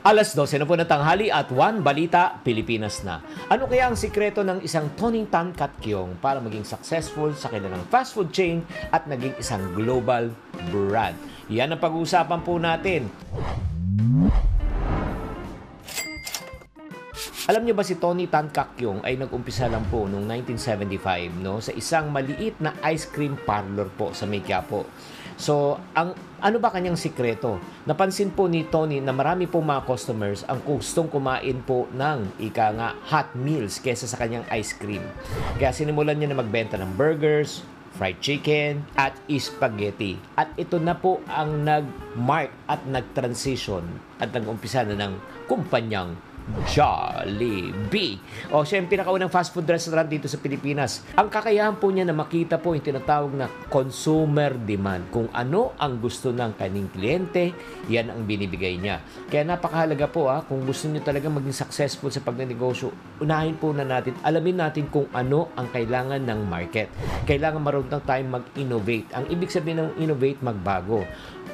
Alas 12 na po ng tanghali at One Balita, Pilipinas na. Ano kaya ang sikreto ng isang Tony Tan Kat Kiong para maging successful sa kanilang fast food chain at naging isang global brand? Yan ang pag-uusapan po natin. Alam niyo ba si Tony Tan Kat Kiong ay nag-umpisa lang po noong 1975 no, sa isang maliit na ice cream parlor po sa May Quiapo. So, ano ba kanyang sikreto? Napansin po ni Tony na marami po mga customers ang gustong kumain po ng hot meals kesa sa kanyang ice cream. Kaya sinimulan niya na magbenta ng burgers, fried chicken, at spaghetti. At ito na po ang nag-mark at nag-transition at nag-umpisa na ng kumpanyang Jollibee. O siya yung pinakaunang fast food restaurant dito sa Pilipinas. Ang kakayahan po niya na makita po yung tinatawag na consumer demand. Kung ano ang gusto ng kanyang kliyente, yan ang binibigay niya. Kaya napakahalaga po kung gusto niyo talaga maging successful sa pagnenegosyo, unahin po na natin, alamin natin kung ano ang kailangan ng market. Kailangan marunong tayong mag-innovate. Ang ibig sabihin ng innovate, magbago.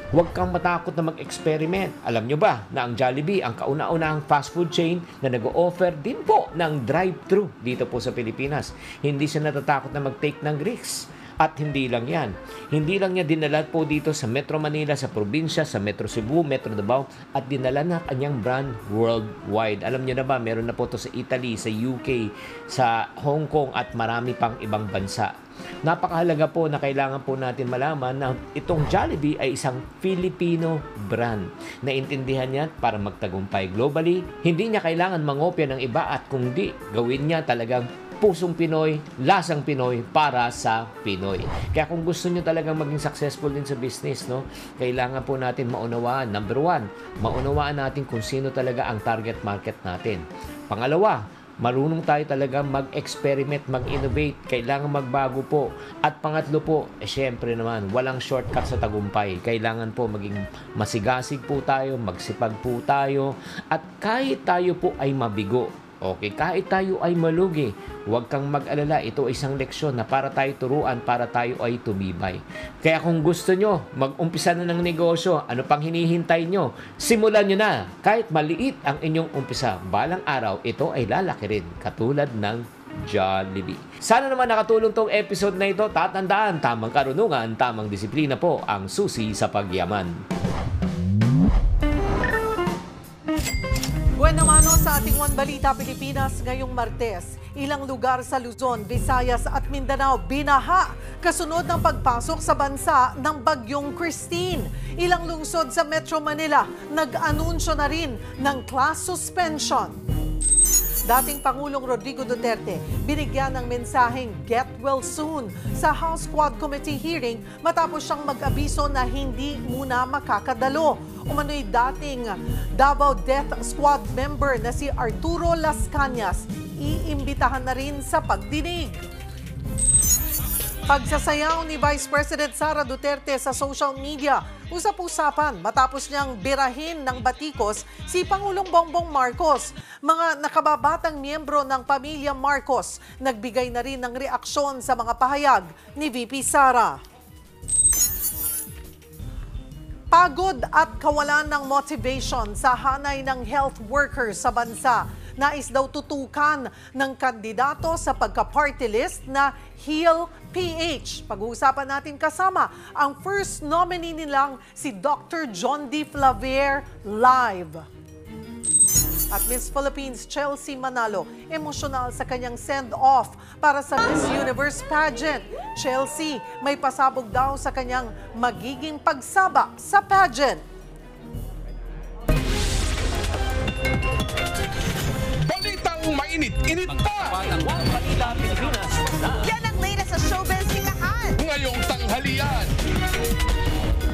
Huwag kang matakot na mag-experiment. Alam nyo ba na ang Jollibee, ang kauna-unahang fast food chain na nag-o-offer din po ng drive-thru dito po sa Pilipinas. Hindi siya natatakot na mag-take ng risks. At hindi lang yan. Hindi lang niya dinala po dito sa Metro Manila, sa probinsya, sa Metro Cebu, Metro Davao, at dinala na kanyang brand worldwide. Alam niyo na ba, meron na po to sa Italy, sa UK, sa Hong Kong, at marami pang ibang bansa. Napakahalaga po na kailangan po natin malaman na itong Jollibee ay isang Filipino brand. Naintindihan niya para magtagumpay globally. Hindi niya kailangan mangopya ng iba at kundi gawin niya talagang pusong Pinoy, lasang Pinoy para sa Pinoy. Kaya kung gusto niyo talagang maging successful din sa business, no, kailangan po natin maunawaan. Number one, maunawaan natin kung sino talaga ang target market natin. Pangalawa, marunong tayo talaga mag-experiment, mag-innovate. Kailangan magbago po. At pangatlo po, syempre naman, walang shortcut sa tagumpay. Kailangan po maging masigasig po tayo, magsipag po tayo. At kahit tayo po ay mabigo, okay, kahit tayo ay malugi, huwag kang mag-alala. Ito ay isang leksyon na para tayo turuan, para tayo ay tumibay. Kaya kung gusto nyo mag-umpisa na ng negosyo, ano pang hinihintay nyo? Simulan nyo na. Kahit maliit ang inyong umpisa, balang araw, ito ay lalaki rin, katulad ng Jollibee. Sana naman nakatulong tong episode na ito. Tatandaan, tamang karunungan, tamang disiplina po ang susi sa pagyaman. Buwan naman sa ating One Balita Pilipinas ngayong Martes. Ilang lugar sa Luzon, Visayas at Mindanao binaha kasunod ng pagpasok sa bansa ng Bagyong Christine. Ilang lungsod sa Metro Manila nag-anunsyo na rin ng class suspension. Dating Pangulong Rodrigo Duterte binigyan ng mensaheng get well soon sa House Quad Committee hearing matapos siyang mag-abiso na hindi muna makakadalo. Umano'y dating Davao Death Squad member na si Arturo Las Cañas iimbitahan na rin sa pagdinig. Pagsasayaw ni Vice President Sara Duterte sa social media, usap-usapan matapos niyang birahin ng batikos si Pangulong Bongbong Marcos. Mga nakababatang miyembro ng pamilya Marcos nagbigay na rin ng reaksyon sa mga pahayag ni VP Sara. Pagod at kawalan ng motivation sa hanay ng health workers sa bansa. Nais daw tutukan ng kandidato sa pagka-party list na Heal PH. Pag-uusapan natin kasama ang first nominee nilang si Dr. John D. Flavier live. At Miss Philippines Chelsea Manalo, emosyonal sa kanyang send-off para sa Miss Universe pageant. Chelsea, may pasabog daw sa kanyang magiging pagsaba sa pageant. Balitang mainit-init pa! Yan ang latest sa showbiz sikahan. Ngayong tanghalian,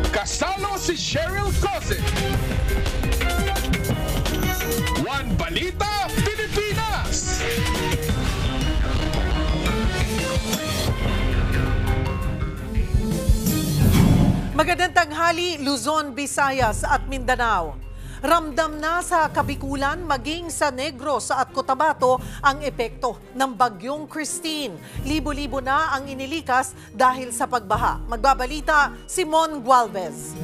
kasalo si Cheryl Cosset. One Balita, Pilipinas! Magandang tanghali, Luzon, Visayas at Mindanao. Ramdam na sa Kabikulan maging sa Negros at Cotabato ang epekto ng Bagyong Christine. Libo-libo na ang inilikas dahil sa pagbaha. Magbabalita si Mon Gualvez.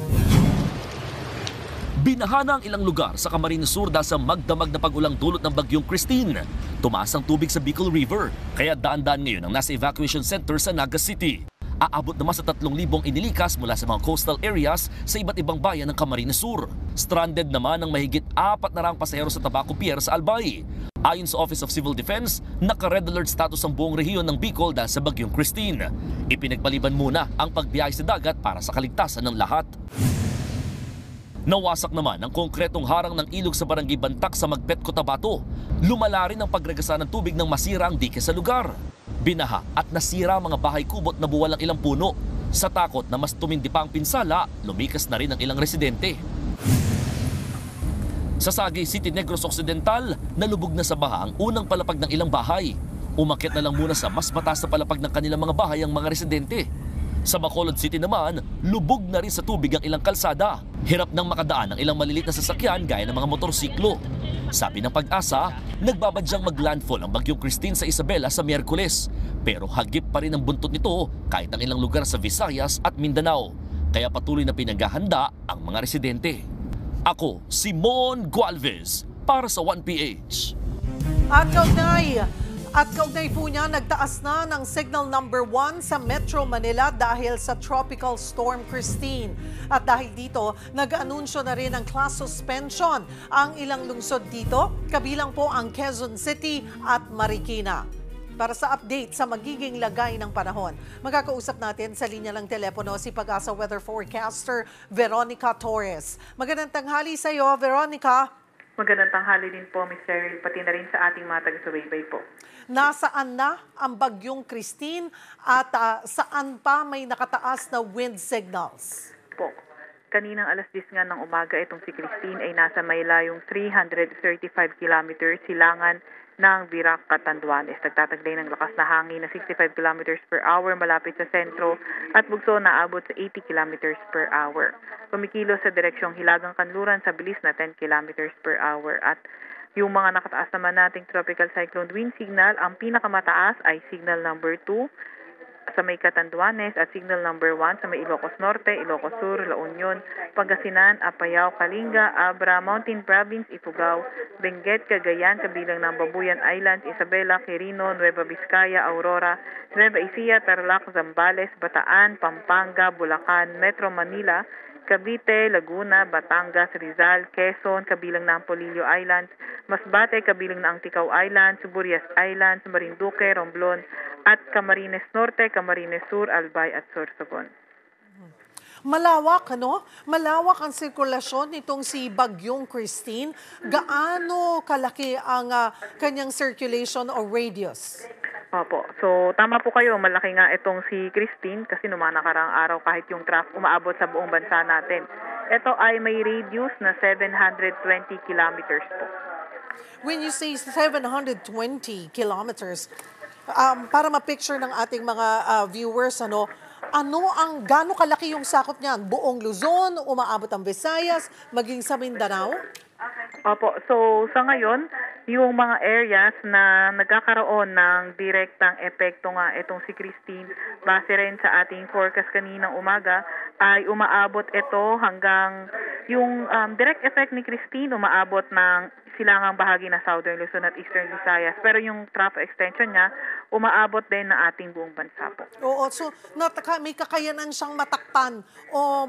Binaha na ang ilang lugar sa Camarines Sur dahil sa magdamag na pag-ulang dulot ng bagyong Christine. Tumaas ang tubig sa Bicol River, kaya daan-daan ngayon ang nasa evacuation center sa Naga City. Aabot naman sa 3,000 inilikas mula sa mga coastal areas sa iba't ibang bayan ng Camarines Sur. Stranded naman ang mahigit 400 pasahero sa Tabaco Pier sa Albay. Ayon sa Office of Civil Defense, naka-red alert status ang buong rehiyon ng Bicol dahil sa bagyong Christine. Ipinagpaliban muna ang pagbiyahe sa dagat para sa kaligtasan ng lahat. Nawasak naman ang konkretong harang ng ilog sa Barangay Bantak sa Magpet, Cotabato. Lumala rin ang pagragasa ng tubig ng masira ang dike sa lugar. Binaha at nasira ang mga bahay kubot na buwal ang ilang puno. Sa takot na mas tumindi pa ang pinsala, lumikas na rin ang ilang residente. Sa Sagay City, Negros Occidental, nalubog na sa baha ang unang palapag ng ilang bahay. Umakyat na lang muna sa mas mataas na palapag ng kanilang mga bahay ang mga residente. Sa Bacolod City naman, lubog na rin sa tubig ang ilang kalsada. Hirap nang makadaan ang ilang maliliit na sasakyan gaya ng mga motorsiklo. Sabi ng Pag-asa, nagbabadyang mag-landfall ang bagyong Christine sa Isabela sa Miyerkules. Pero hagip pa rin ang buntot nito kahit ang ilang lugar sa Visayas at Mindanao. Kaya patuloy na pinaghahanda ang mga residente. Ako, si Mon Gualvez, para sa 1PH. At kaugnay po niya, nagtaas na ng signal number 1 sa Metro Manila dahil sa Tropical Storm Christine. At dahil dito, nag-anunsyo na rin ng class suspension ang ilang lungsod dito, kabilang po ang Quezon City at Marikina. Para sa update sa magiging lagay ng panahon, magkakausap natin sa linya ng telepono si Pag-asa Weather Forecaster Veronica Torres. Magandang tanghali sa iyo, Veronica. Magandang tanghali din po, Ms. Cheryl, pati na rin sa ating mga taga-subaybay po. Nasaan na ang bagyong Christine at saan pa may nakataas na wind signals? Po. Kaninang alas 10 nga ng umaga, itong si Christine ay nasa may layong 335 kilometers silangan ng Virac, Catanduanes. Nagtataglay ng lakas na hangin na 65 kilometers per hour malapit sa sentro at bugso na abot sa 80 kilometers per hour. Kumikilos sa direksyong Hilagang Kanluran sa bilis na 10 kilometers per hour. At yung mga nakataas naman nating tropical cyclone wind signal, ang pinakamataas ay signal number 2 sa may Catanduanes at signal number 1 sa may Ilocos Norte, Ilocos Sur, La Union, Pangasinan, Apayao, Kalinga, Abra, Mountain Province, Ifugao, Benguet, Cagayan, kabilang ng Babuyan Islands, Isabela, Quirino, Nueva Vizcaya, Aurora, Nueva Ecija, Tarlac, Zambales, Bataan, Pampanga, Bulacan, Metro Manila, Cavite, Laguna, Batangas, Rizal, Quezon, kabilang ng Polillo Islands, Masbate, kabilang ng Anticao Islands, Burias Islands, Marinduque, Romblon, at Camarines Norte, Camarines Sur, Albay at Sorsogon. Malawak, ano? Malawak ang sirkulasyon nitong si Bagyong Christine. Gaano kalaki ang kanyang circulation o radius? Opo. So, tama po kayo. Malaki nga itong si Christine kasi noong mga nakaraang araw kahit yung traffic umaabot sa buong bansa natin. Ito ay may radius na 720 kilometers po. When you say 720 kilometers, para ma-picture ng ating mga viewers, gaano kalaki yung sakop niyan? Buong Luzon, umaabot ang Visayas, maging sa Mindanao? Opo. So, sa ngayon, yung mga areas na nagkakaroon ng direktang epekto nga itong si Christine, base rin sa ating forecast kaninang umaga, ay umaabot ito hanggang yung direct effect ni Christine, umaabot ng silangang bahagi na Southern Luzon at Eastern Visayas. Pero yung trough extension niya, umaabot din na ating buong bansa po. Oo, so may kakayanan siyang matakpan o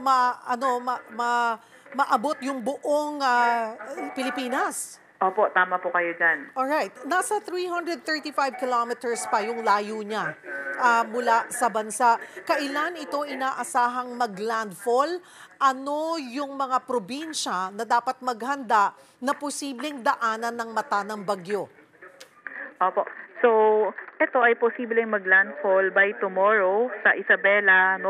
maabot yung buong Pilipinas. Opo, tama po kayo dyan. Alright, nasa 335 kilometers pa yung layo niya mula sa bansa. Kailan ito inaasahang mag-landfall? Ano yung mga probinsya na dapat maghanda na posibleng daanan ng mata ng bagyo? Opo. So, ito ay posibleng mag-landfall by tomorrow sa Isabela,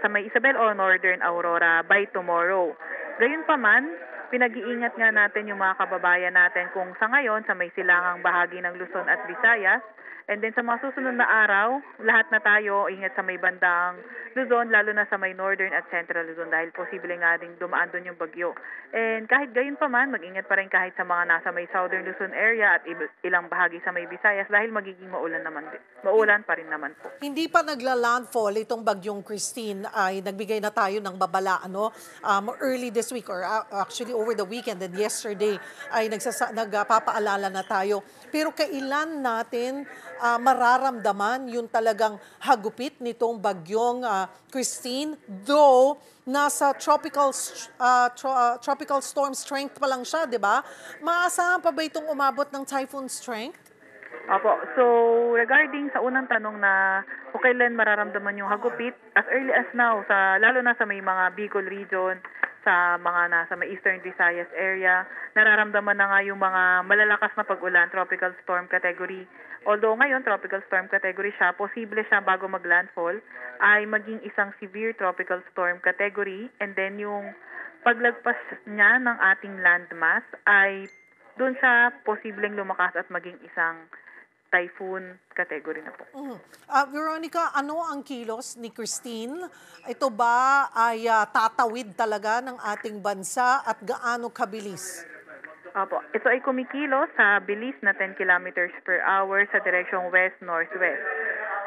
sa may Isabela o Northern Aurora by tomorrow. Gayunpaman, pinag-iingat nga natin yung mga kababayan natin kung sa ngayon, sa may silangang bahagi ng Luzon at Visayas. And then sa mga susunod na araw, lahat na tayo ingat sa may bandang Luzon, lalo na sa may northern at central Luzon dahil posible nga ding dumaan doon yung bagyo. And kahit gayon pa man, mag-ingat pa rin kahit sa mga nasa may southern Luzon area at ilang bahagi sa may Visayas dahil magiging maulan pa rin naman po. Hindi pa nagla-landfall itong bagyong Christine ay nagbigay na tayo ng babala early this week or actually over the weekend and yesterday ay nagpapaalala na tayo. Pero kailan natin mararamdaman yung talagang hagupit nitong bagyong Christine, though nasa tropical storm strength pa lang siya, di ba? Maasahan pa ba itong umabot ng typhoon strength? Opo. So, regarding sa unang tanong na kung kailan mararamdaman yung hagupit, as early as now, lalo na sa may mga Bicol region, sa mga nasa may Eastern Visayas area, nararamdaman na nga yung mga malalakas na pag-ulan, tropical storm category. Although ngayon, tropical storm category siya, posible siya bago mag-landfall, ay maging isang severe tropical storm category. And then yung paglagpas niya ng ating landmass ay doon siya posibleng lumakas at maging isang typhoon category na po. Veronica, ano ang kilos ni Christine? Ito ba ay tatawid talaga ng ating bansa at gaano kabilis? Opo. Ito ay kumikilos sa bilis na 10 kilometers per hour sa direksyong west-northwest.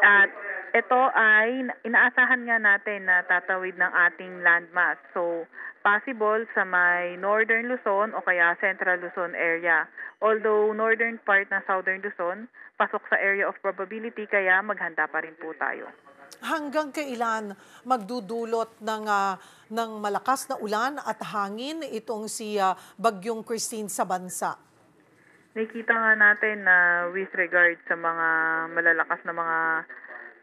At ito ay inaasahan nga natin na tatawid ng ating landmass. So, possible sa may northern Luzon o kaya central Luzon area. Although northern part ng southern Luzon, pasok sa area of probability kaya maghanda pa rin po tayo. Hanggang kailan magdudulot ng malakas na ulan at hangin itong si Bagyong Christine sa bansa? Nakikita nga natin na with regard sa mga malalakas na mga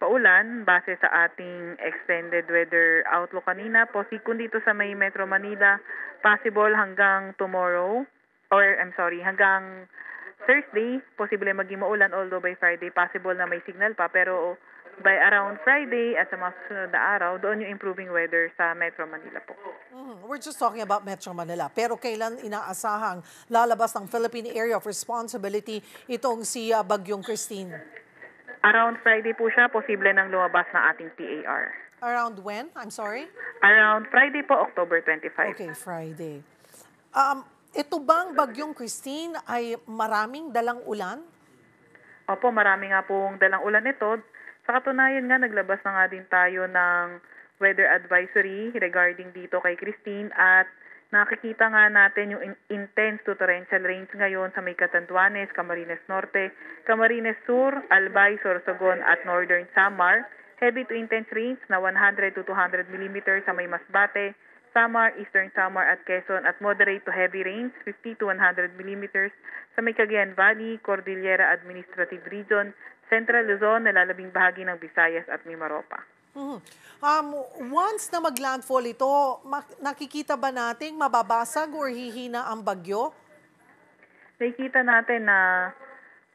paulan, base sa ating extended weather outlook kanina, kung dito sa may Metro Manila, possible hanggang hanggang Thursday, posible maging maulan, although by Friday, possible na may signal pa, pero by around Friday at sa mga susunod na araw, doon yung improving weather sa Metro Manila po. We're just talking about Metro Manila. Pero kailan inaasahang lalabas ng Philippine Area of Responsibility itong si Bagyong Christine? Around Friday po siya, posible nang lumabas na ating PAR. Around when? I'm sorry? Around Friday po, October 25. Okay, Friday. Ito bang Bagyong Christine ay maraming dalang ulan? Opo, marami nga pong dalang ulan ito. Sa katunayan nga, naglabas na nga din tayo ng weather advisory regarding dito kay Christine at nakikita nga natin yung intense to torrential rains ngayon sa may Catanduanes, Camarines Norte, Camarines Sur, Albay, Sorsogon at Northern Samar. Heavy to intense rains na 100 to 200 millimeters sa may Masbate, Samar, Eastern Samar at Quezon at moderate to heavy rains 50 to 100 millimeters sa may Cagayan Valley, Cordillera Administrative Region, Central Luzon, nalalabing bahagi ng Visayas at Mimaropa. Once na mag-landfall ito, nakikita ba nating mababasag or hihina ang bagyo? Nakikita natin na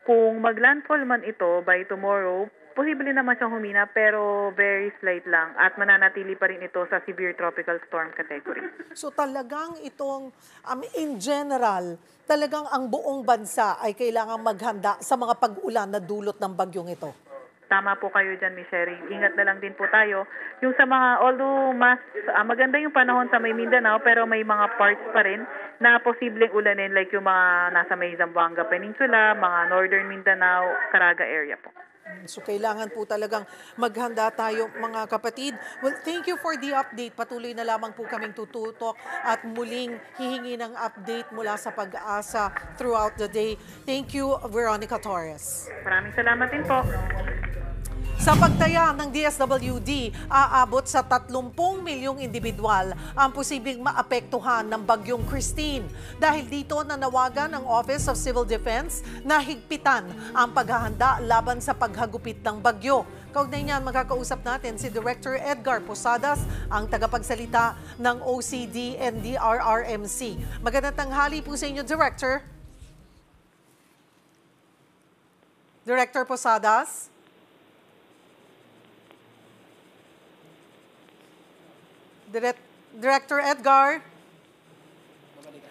kung mag-landfall man ito by tomorrow, posible naman siyang humina pero very slight lang at mananatili pa rin ito sa severe tropical storm category. So talagang itong, in general, talagang ang buong bansa ay kailangang maghanda sa mga pag-ulan na dulot ng bagyong ito. Tama po kayo dyan, Miss Sherry. Ingat na lang din po tayo. Yung sa mga, although mas maganda yung panahon sa may Mindanao, pero may mga parts pa rin na posibleng ulanin like yung mga nasa may Zamboanga Peninsula, mga northern Mindanao, Caraga area po. So kailangan po talagang maghanda tayo mga kapatid. Well, thank you for the update. Patuloy na lamang po kaming tututok at muling hihingi ng update mula sa Pag-asa throughout the day. Thank you, Veronica Torres. Maraming salamat din po. Sa pagtaya ng DSWD, aabot sa 30 milyong individual ang posibleng maapektuhan ng Bagyong Christine. Dahil dito nanawagan ang Office of Civil Defense na higpitan ang paghahanda laban sa paghagupit ng bagyo. Kaugnay niyan, magkakausap natin si Director Edgar Posadas, ang tagapagsalita ng OCD and DRRMC. Magandang tanghali po sa inyo, Director. Director Posadas? Director Edgar?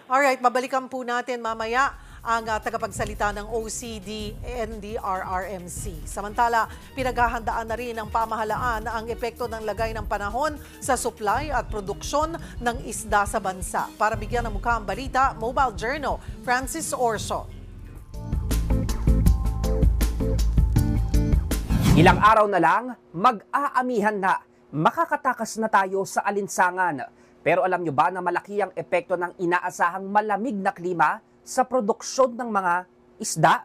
Alright, babalikan po natin mamaya ang tagapagsalita ng OCD NDRRMC. Samantala, pinaghahandaan na rin ng pamahalaan ang epekto ng lagay ng panahon sa supply at produksyon ng isda sa bansa. Para bigyan ng mukha ang balita, Mobile Journal, Francis Orso. Ilang araw na lang, mag-aamihan na. Makakatakas na tayo sa alinsangan. Pero alam nyo ba na malaki ang epekto ng inaasahang malamig na klima sa produksyon ng mga isda?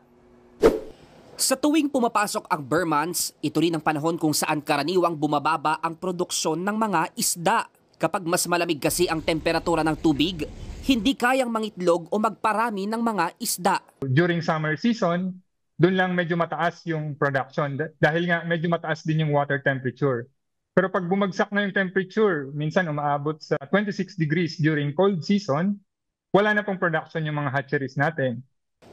Sa tuwing pumapasok ang Burr months, ito rin ang panahon kung saan karaniwang bumababa ang produksyon ng mga isda. Kapag mas malamig kasi ang temperatura ng tubig, hindi kayang mangitlog o magparami ng mga isda. During summer season, doon lang medyo mataas yung production dahil nga medyo mataas din yung water temperature. Pero pag bumagsak na yung temperature, minsan umaabot sa 26 degrees during cold season, wala na pong production yung mga hatcheries natin.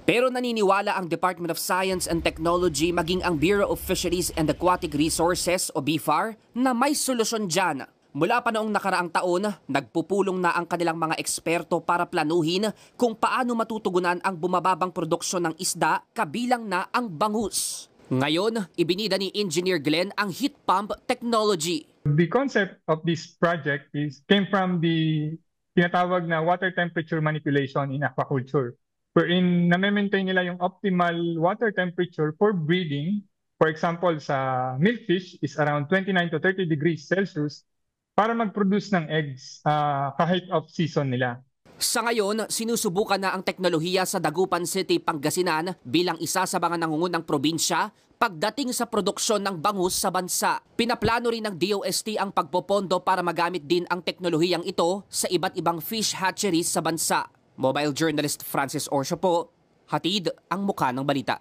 Pero naniniwala ang Department of Science and Technology maging ang Bureau of Fisheries and Aquatic Resources o BFAR na may solusyon dyan. Mula pa noong nakaraang taon, nagpupulong na ang kanilang mga eksperto para planuhin kung paano matutugunan ang bumababang produksyon ng isda kabilang na ang bangus. Ngayon, ibinida ni Engineer Glenn ang heat pump technology. The concept of this project came from the tinatawag na water temperature manipulation in aquaculture, wherein na-maintain nila yung optimal water temperature for breeding. For example, sa milkfish is around 29 to 30 degrees Celsius para mag-produce ng eggs kahit off-season nila. Sa ngayon, sinusubukan na ang teknolohiya sa Dagupan City, Pangasinan bilang isa sa mga nangungunang probinsya pagdating sa produksyon ng bangus sa bansa. Pinaplano rin ng DOST ang pagpopondo para magamit din ang teknolohiyang ito sa iba't ibang fish hatcheries sa bansa. Mobile journalist Francis Orso po, hatid ang mukha ng balita.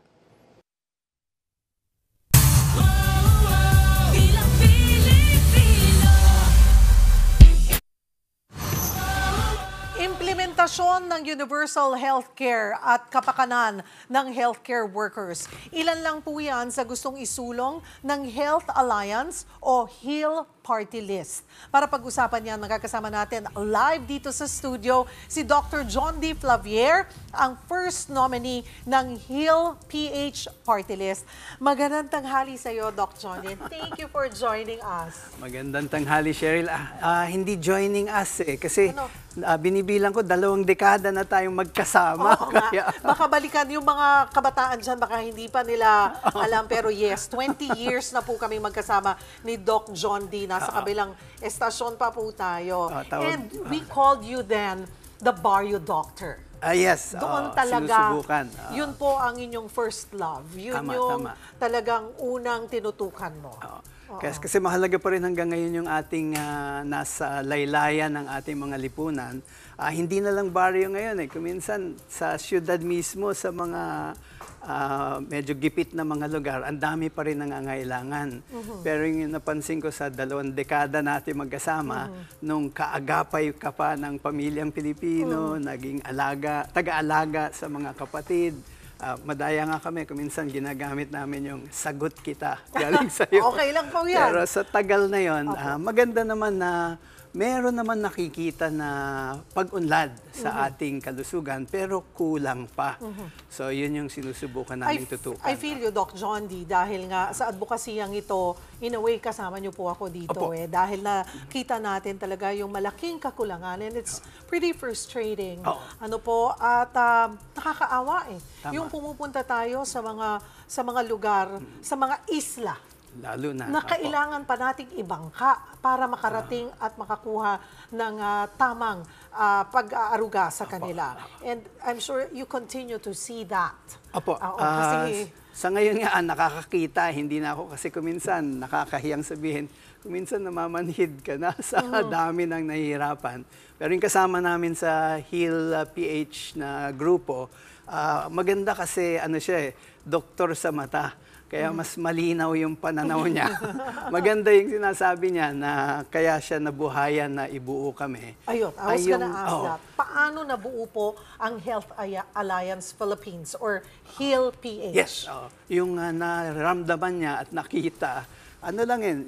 Implementasyon ng universal healthcare at kapakanan ng healthcare workers. Ilan lang po yan sa gustong isulong ng Health Alliance o HEAL Party List. Para pag-usapan yan, magkakasama natin live dito sa studio si Dr. John D. Flavier, ang first nominee ng HEAL PH Party List. Magandang tanghali sa iyo, Dr. John D. Thank you for joining us. Magandang tanghali, Cheryl. Hindi joining us kasi binibilang ko 2 dekada na tayong magkasama. Oo nga. Baka balikan yung mga kabataan dyan, baka hindi pa nila alam. Pero yes, 20 years na po kami magkasama ni Doc John D. Nasa kabilang estasyon pa po tayo. And we called you then the Barrio Doctor. Yes. Doon talaga, sinusubukan. Yun po ang inyong first love. Yun yung talagang unang tinutukan mo. Kasi mahalaga pa rin hanggang ngayon yung ating nasa laylayan ng ating mga lipunan. Hindi na lang baryo ngayon eh. Kuminsan sa syudad mismo, sa mga medyo gipit na mga lugar, ang dami pa rin nangangailangan. Pero yung napansin ko sa 2 dekada natin magkasama, nung kaagapay ka pa ng pamilyang Pilipino, naging taga-alaga sa mga kapatid, madaya nga kami, kuminsan ginagamit namin yung sagot kita galing sa'yo. Okay lang po yan. Pero sa tagal na yon, maganda naman na meron naman nakikita na pag-unlad sa ating kalusugan, pero kulang pa. So yun yung sinusubukan namin tutukan. I feel you, Doc John D. Dahil nga sa advokasiyang ito, in a way, kasama niyo po ako dito. Dahil nakita natin talaga yung malaking kakulangan and it's pretty frustrating. Ano po, at nakakaawa eh. Tama. Yung pumupunta tayo sa mga lugar, sa mga isla, lalo na kailangan pa nating ibangka para makarating at makakuha ng tamang pag-aaruga sa kanila. And I'm sure you continue to see that. Kasi sa ngayon nga, nakakakita, hindi na ako kasi kuminsan, nakakahiyang sabihin, kuminsan namamanhid ka na sa dami ng nahihirapan. Pero yung kasama namin sa HEAL PH na grupo, maganda kasi siya doktor sa mata. Kaya mas malinaw yung pananaw niya. Maganda yung sinasabi niya na kaya siya nabuhayan na ibuo kami. Ayun, I was gonna ask that. Paano nabuo po ang Health Alliance Philippines or HEAL PH? Yes. Yung naramdaman niya at nakita,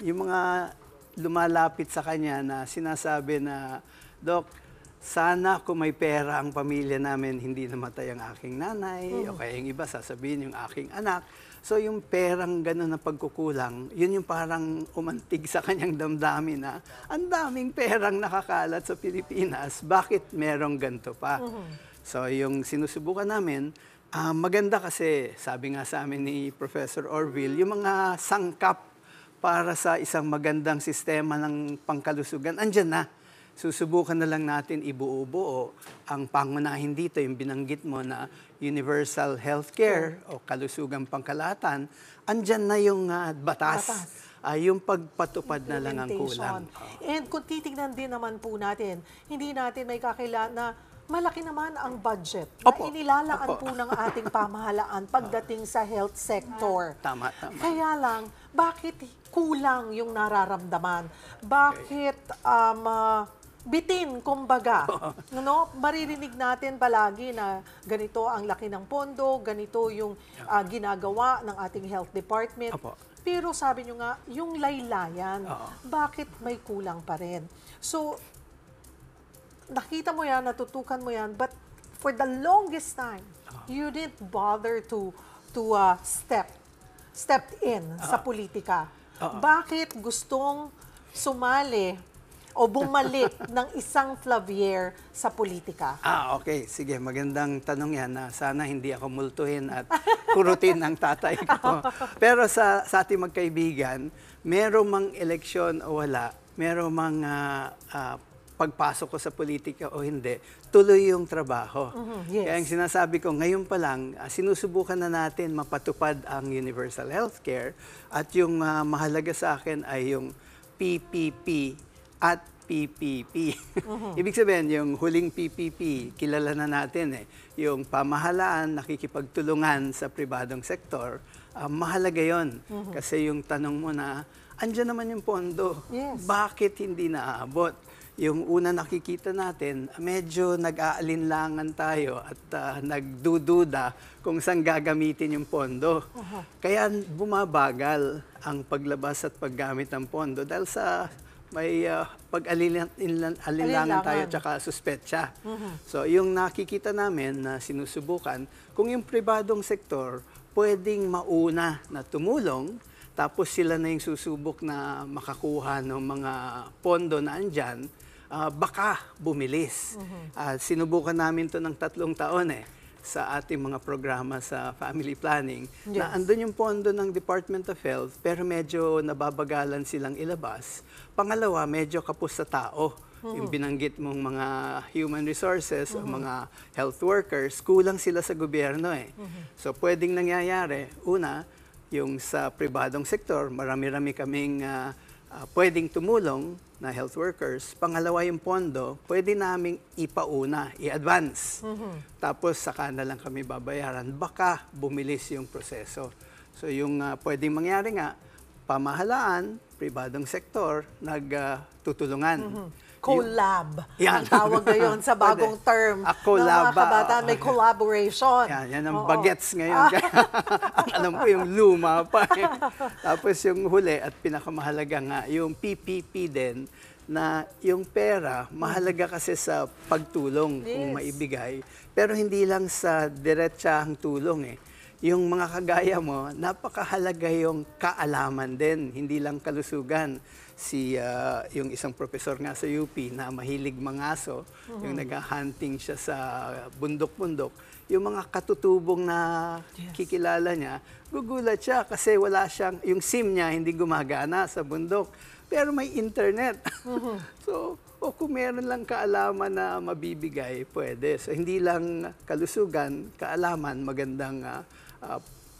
yung mga lumalapit sa kanya na sinasabi na, Doc, sana kung may pera ang pamilya namin, hindi namatay ang aking nanay, o kaya yung iba sasabihin yung aking anak. So yung perang gano'n na pagkukulang, yun yung parang umantig sa kanyang damdamin na ang daming perang nakakalat sa Pilipinas, bakit merong ganito pa? So yung sinusubukan namin, maganda kasi, sabi nga sa amin ni Professor Orville, yung mga sangkap para sa isang magandang sistema ng pangkalusugan, andyan na. Susubukan na lang natin ibuo-buo ang pangunahin dito, yung binanggit mo na universal healthcare o kalusugang pangkalahatan, andyan na yung batas. Yung pagpatupad na lang ang kulang. And kung titignan din naman po natin, hindi natin may kakilala na malaki naman ang budget na inilalaan po ng ating pamahalaan pagdating sa health sector. Tama. Kaya lang, bakit kulang yung nararamdaman? Bakit bitin, kumbaga? Maririnig natin palagi na ganito ang laki ng pondo, ganito yung ginagawa ng ating health department. Pero sabi nyo nga, yung laylayan, bakit may kulang pa rin? So, nakita mo yan, natutukan mo yan, but for the longest time, you didn't bother to step in sa politika. Bakit gustong sumali o bumalik ng isang Flavier sa politika? Okay. Sige, magandang tanong yan na sana hindi ako multuhin at kurutin ng tatay ko. Pero sa ating magkaibigan, meron mang eleksyon o wala, meron mang pagpasok ko sa politika o hindi, tuloy yung trabaho. Kaya ang sinasabi ko, ngayon pa lang, sinusubukan na natin mapatupad ang universal healthcare at yung mahalaga sa akin ay yung PPP at PPP. Ibig sabihin, yung huling PPP, kilala na natin yung pamahalaan, nakikipagtulungan sa pribadong sektor, mahalaga yon. Kasi yung tanong mo na, andyan naman yung pondo, bakit hindi naaabot? Yung una nakikita natin, medyo nag-aalinlangan tayo at nagdududa kung saan gagamitin yung pondo. Kaya bumabagal ang paglabas at paggamit ng pondo dahil sa may pag-alinlangan tayo at saka suspetsya. So yung nakikita namin na sinusubukan, kung yung pribadong sektor pwedeng mauna na tumulong, tapos sila na yung susubok na makakuha ng mga pondo na andyan, baka bumilis. Sinubukan namin to ng 3 taon sa ating mga programa sa family planning, na andun yung pondo ng Department of Health, pero medyo nababagalan silang ilabas. Pangalawa, medyo kapos sa tao. Yung binanggit mong mga human resources o mga health workers, kulang sila sa gobyerno So pwedeng nangyayari, una, yung sa pribadong sektor, marami-rami kaming pwedeng tumulong na health workers. Pangalawa yung pondo, pwede naming ipauna, i-advance. Tapos saka na lang kami babayaran. Baka bumilis yung proseso. So yung pwedeng mangyari nga, pamahalaan, pribadong sektor, nagtutulungan. Collab. Ang tawag ngayon sa bagong term ng mga kabataan, may collaboration. Yan ang bagets ngayon. Ang alam ko yung luma pa. Tapos yung huli at pinakamahalaga nga, yung PPP din, na yung pera, mahalaga kasi sa pagtulong kung maibigay. Pero hindi lang sa diretsahang tulong Yung mga kagaya mo, napakahalaga yung kaalaman din, hindi lang kalusugan. Yung isang profesor nga sa UP na mahilig mangaso, yung nag-hunting siya sa bundok-bundok, yung mga katutubong na kikilala niya, gugulat siya kasi wala siyang, yung SIM niya hindi gumagana sa bundok, pero may internet. So, kung meron lang kaalaman na mabibigay, pwede. So, hindi lang kalusugan, kaalaman, magandang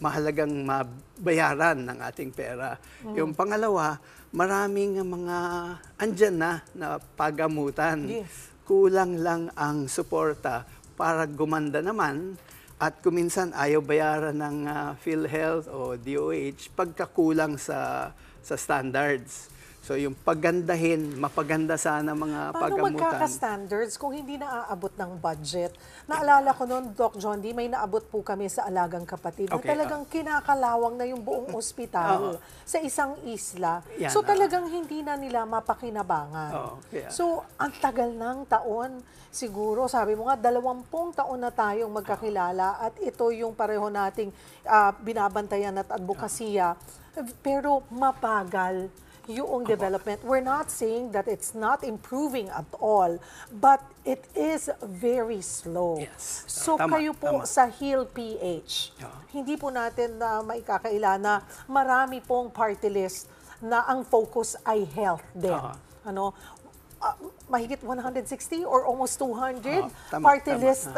mahalagang mabayaran ng ating pera. Yung pangalawa, maraming mga andyan na pagamutan. Kulang lang ang suporta para gumanda naman at kuminsan ayaw bayaran ng PhilHealth o DOH pagkakulang sa standards. So yung pagandahin, mapaganda sana mga Paano pagamutan. magkaka-standards kung hindi naaabot ng budget? Naalala ko noon, Doc John D, may naabot po kami sa Alagang Kapatid na Okay, talagang kinakalawang na yung buong ospital sa isang isla. Yan, So talagang hindi na nila mapakinabangan. Yeah. So ang tagal ng taon, siguro sabi mo nga 20 taon na tayong magkakilala at ito yung pareho nating binabantayan at advokasya. Pero mabagal yung development. We're not saying that it's not improving at all, but it is very slow. Yes. So Tama, kayo po tama. sa Heal PH, hindi po natin maikakaila na marami pong party list na ang focus ay health din. Ano? Mahigit 160 or almost 200 party list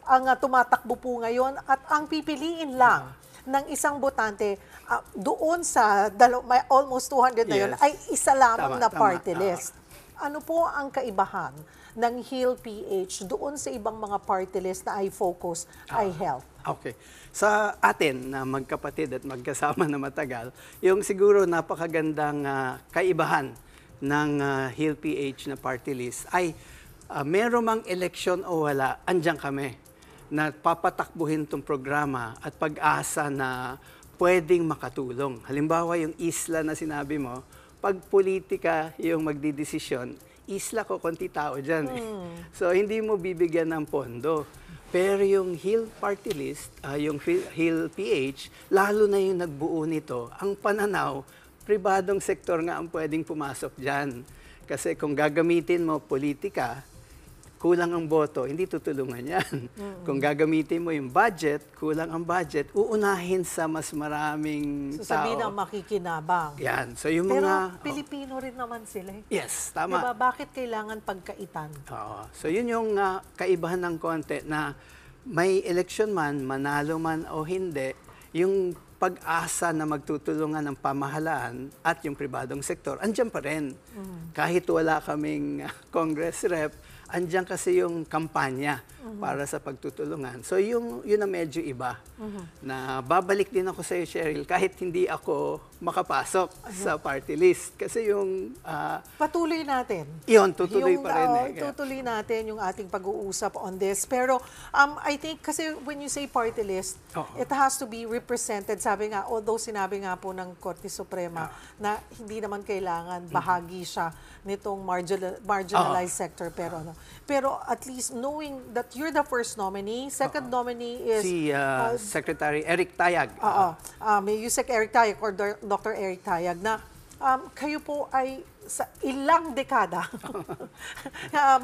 ang tumatakbo po ngayon at ang pipiliin lang ng isang botante doon sa almost 200 na yun ay isa lamang na party list. Ano po ang kaibahan ng Heal PH doon sa ibang mga party list na ay focus ay health? Okay. Sa atin na magkapatid at magkasama na matagal, yung siguro napakagandang kaibahan ng Heal PH na party list ay meron mang eleksyon o wala, andyan kami na papatakbuhin itong programa at pag-asa na pwedeng makatulong. Halimbawa, yung isla na sinabi mo, pag politika yung magdidesisyon, isla ko, konti tao dyan. So, hindi mo bibigyan ng pondo. Pero yung Heal Party List, yung Heal PH, lalo na yung nagbuo nito, ang pananaw, pribadong sektor nga ang pwedeng pumasok dyan. Kasi kung gagamitin mo politika, kulang ang boto, hindi tutulungan yan. Kung gagamitin mo yung budget, kulang ang budget, uunahin sa mas maraming So sabihin tao. ang makikinabang. Yan. So yung Pero mga... Pilipino rin naman sila. Yes, tama. Diba? Bakit kailangan pagkaitan? So yun yung kaibahan ng konti na may election man, manalo man o hindi, yung pag-asa na magtutulungan ng pamahalaan at yung pribadong sektor, andyan pa rin. Kahit wala kaming Congress rep, andyan kasi yung kampanya para sa pagtutulungan. So yun na medyo iba. Na babalik din ako sa iyo, Cheryl, kahit hindi ako makapasok sa party list. Kasi yung... Patuloy natin. Yun, tutuloy pa rin. Tutuloy natin yung ating pag-uusap on this. Pero I think kasi when you say party list, it has to be represented. Sabi nga, although sinabi nga po ng Korte Suprema na hindi naman kailangan bahagi siya nitong marginalized sector. Pero at least knowing that you're the first nominee, second nominee is... Si Secretary Eric Tayag. May Yusek Eric Tayag or Dr. Eric Tayag na kayo po ay sa ilang dekada.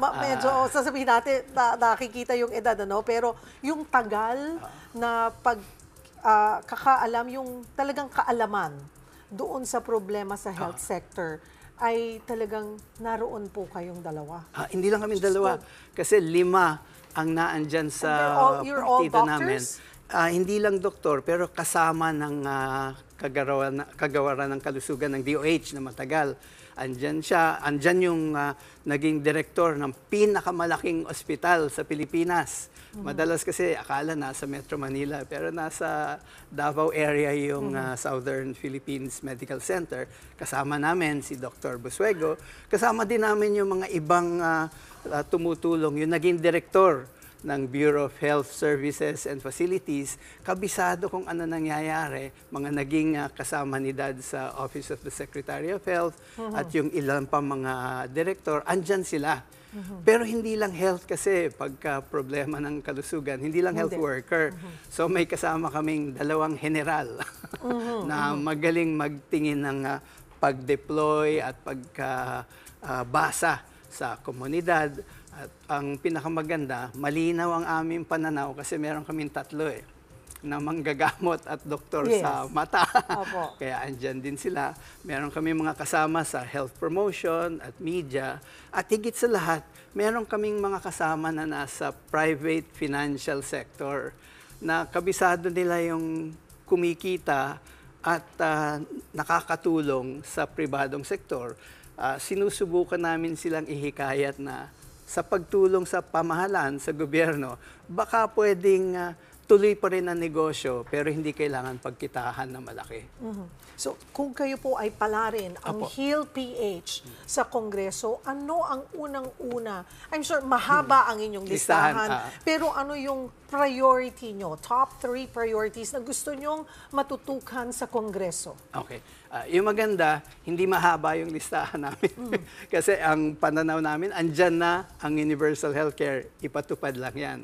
Medyo sasabihin natin nakikita yung edad, pero yung tagal na kakaalam, yung talagang kaalaman doon sa problema sa health sector ay talagang naroon po kayong dalawa. Hindi lang kami dalawa. Kasi 5 ang naandyan sa partida namin. Hindi lang doktor, pero kasama ng kagawaran ng kalusugan ng DOH na matagal. Andyan siya. Andyan yung naging direktor ng pinakamalaking ospital sa Pilipinas. Madalas kasi akala nasa Metro Manila, pero nasa Davao area yung Southern Philippines Medical Center. Kasama namin si Dr. Busuego. Kasama din namin yung mga ibang tumutulong. Yung naging direktor ng Bureau of Health Services and Facilities, kabisado kung ano nangyayari, mga naging kasama ni Dad sa Office of the Secretary of Health at yung ilan pa mga direktor, andyan sila. Pero hindi lang health kasi pagka problema ng kalusugan, hindi lang health worker. So may kasama kaming 2 general na magaling magtingin ng pag-deploy at pagkabasa sa komunidad. At ang pinakamaganda, malinaw ang aming pananaw kasi meron kaming 3 na manggagamot at doktor sa mata. Kaya andyan din sila. Meron kami mga kasama sa health promotion at media. At higit sa lahat, meron kaming mga kasama na nasa private financial sector na kabisado nila yung kumikita at nakakatulong sa pribadong sektor. Sinusubukan namin silang ihikayat na sa pagtulong sa pamahalaan, sa gobyerno, baka pwedeng tuloy pa rin ang negosyo pero hindi kailangan pagkitahan na malaki. So, kung kayo po ay palarin ang Apo. HEAL PH sa Kongreso, ano ang unang-una? I'm sure mahaba ang inyong listahan, pero ano yung priority nyo? Top 3 priorities na gusto nyong matutukan sa Kongreso? Okay. Yung maganda, hindi mahaba yung listahan namin. Kasi ang pananaw namin, andyan na ang universal healthcare, ipatupad lang yan.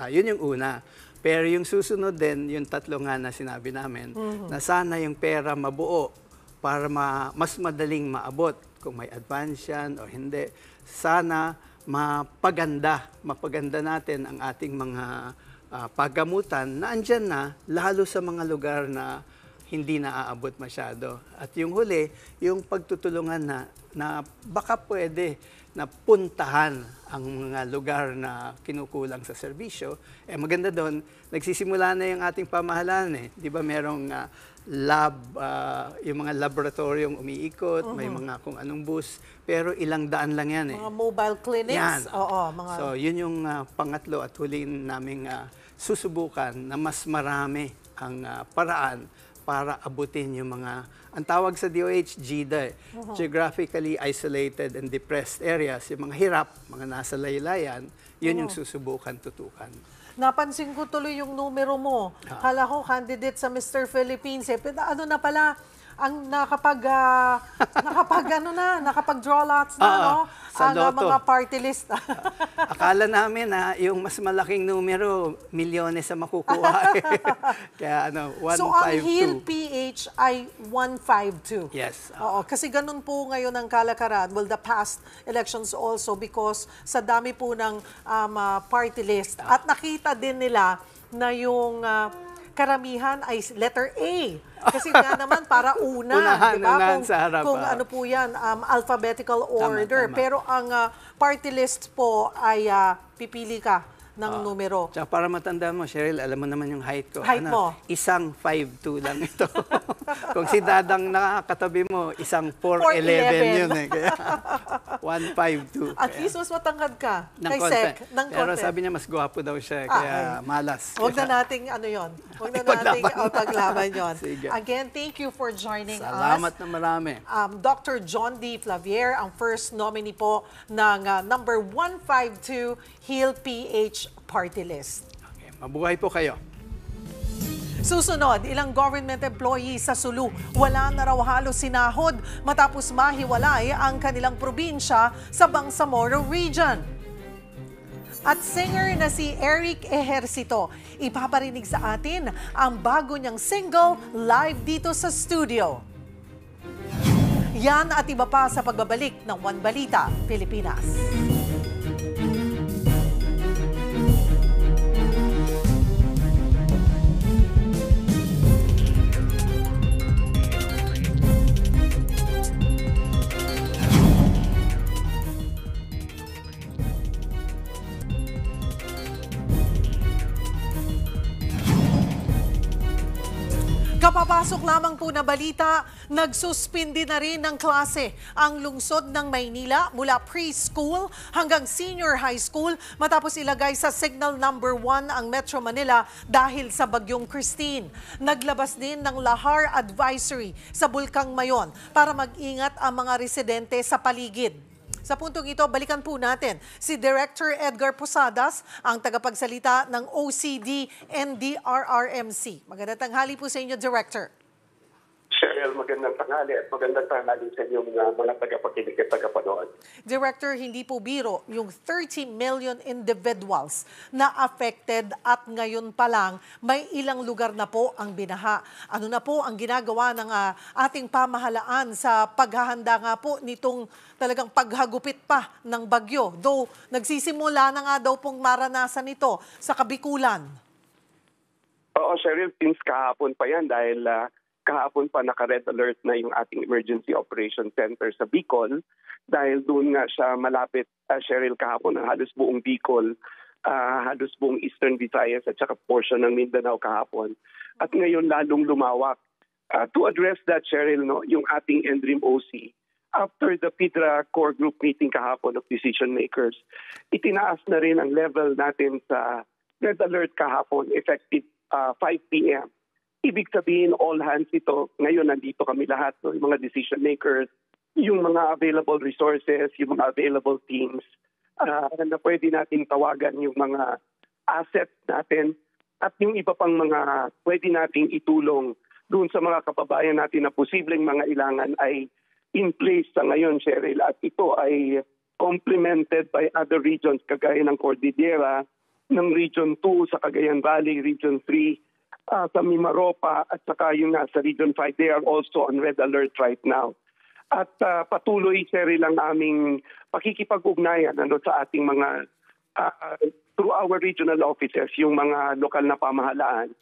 Yun yung una. Pero yung susunod din, yung tatlo nga na sinabi namin, na sana yung pera mabuo para mas madaling maabot kung may advance yan o hindi. Sana mapaganda natin ang ating mga paggamutan na andyan na, lalo sa mga lugar na hindi naaabot masyado. At yung huli, yung pagtutulungan na baka pwede na puntahan ang mga lugar na kinukulang sa serbisyo. Maganda doon, nagsisimula na yung ating pamahalaan. Di ba merong lab, yung mga laboratoryong umiikot, may mga kung anong bus, pero ilang daan lang yan. Mga mobile clinics? Yan. Oo, So, yun yung pangatlo at huling naming susubukan na mas marami ang paraan para abutin yung mga, ang tawag sa DOH, GIDA, Geographically Isolated and Depressed Areas, yung mga hirap, mga nasa laylayan, yun yung susubukan tutukan. Napansin ko tuloy yung numero mo. Hala ko, candidate sa Mr. Philippines. Ano na pala, ang nakapag-draw lots na, no? Sa ang loto. mga party list. Akala namin na yung mas malaking numero, milyones sa makukuha. Kaya 152. So, ang HEAL PH ay 152. Yes. Oo, kasi ganun po ngayon ang kalakaran. Well, the past elections also because sa dami po ng party list. At nakita din nila na yung karamihan ay letter A. Kasi nga naman para Unahan diba? sa harap. Kung ano po yan, alphabetical order. Tama. Pero ang party list po ay pipili ka ng numero. Tsaka para matanda mo, Cheryl, alam mo naman yung height ko. Height mo? Isang 5'2" lang ito. Kung si Dadang nakakatabi mo, isang 4'11" yun. Kaya 152. At least mas matangkad ka. Ng Kay konti. Sec. Ng Pero konti. sabi niya mas gwapo daw siya, kaya malas. Huwag na nating yon. Huwag na nating paglaban yon. Again, thank you for joining us. Salamat na marami. Dr. John D. Flavier, ang first nominee po ng number 152 HEAL PH Party List. Okay, mabuhay po kayo. Susunod, ilang government employees sa Sulu wala na raw halos sinahod matapos mahiwalay ang kanilang probinsya sa Bangsamoro Region. At singer na si Eric Ejercito, ipaparinig sa atin ang bago niyang single live dito sa studio. Yan at iba pa sa pagbabalik ng One Balita, Pilipinas. Kapapasok lamang po na balita, nagsuspindi na rin ng klase ang lungsod ng Maynila mula preschool hanggang senior high school matapos ilagay sa signal number 1 ang Metro Manila dahil sa bagyong Christine. Naglabas din ng lahar advisory sa Bulkang Mayon para mag-ingat ang mga residente sa paligid. Sa puntong ito, balikan po natin si Director Edgar Posadas, ang tagapagsalita ng OCD NDRRMC. Magandang tanghali po sa inyo, Director. Cheryl, magandang tanghali at magandang tanghali sa inyong mga tagapakinig at tagapanood. Director, hindi po biro yung 30 million individuals na affected at ngayon pa lang may ilang lugar na po ang binaha. Ano na po ang ginagawa ng ating pamahalaan sa paghahanda nga po nitong talagang paghagupit pa ng bagyo? Though nagsisimula na nga daw pong maranasan ito sa Kabikulan. Oo, Cheryl, since kahapon pa yan dahil kahapon pa naka-red alert na yung ating Emergency Operation Center sa Bicol dahil doon nga siya malapit, Cheryl, kahapon ang halos buong Bicol, halos buong Eastern Visayas at saka portion ng Mindanao kahapon. At ngayon lalong lumawak. To address that, Cheryl, no, yung ating NDRIM OC, after the PIDRA Core Group meeting kahapon of decision makers, itinaas na rin ang level natin sa red alert kahapon, effective 5 p.m. Ibig sabihin, all hands ito. Ngayon, nandito kami lahat, no? Yung mga decision makers, yung mga available resources, yung mga available teams, na pwede nating tawagan yung mga assets natin at yung iba pang mga pwede nating itulong doon sa mga kababayan natin na posibleng mga ilangan ay in place sa ngayon, Cheryl. At ito ay complemented by other regions kagaya ng Cordillera, ng Region 2 sa Cagayan Valley, Region 3 sa Mimaropa at saka yung sa Region 5. They are also on red alert right now. At patuloy, Cheryl, ang aming pakikipag-ugnayan sa ating mga through our regional offices, yung mga lokal na pamahalaan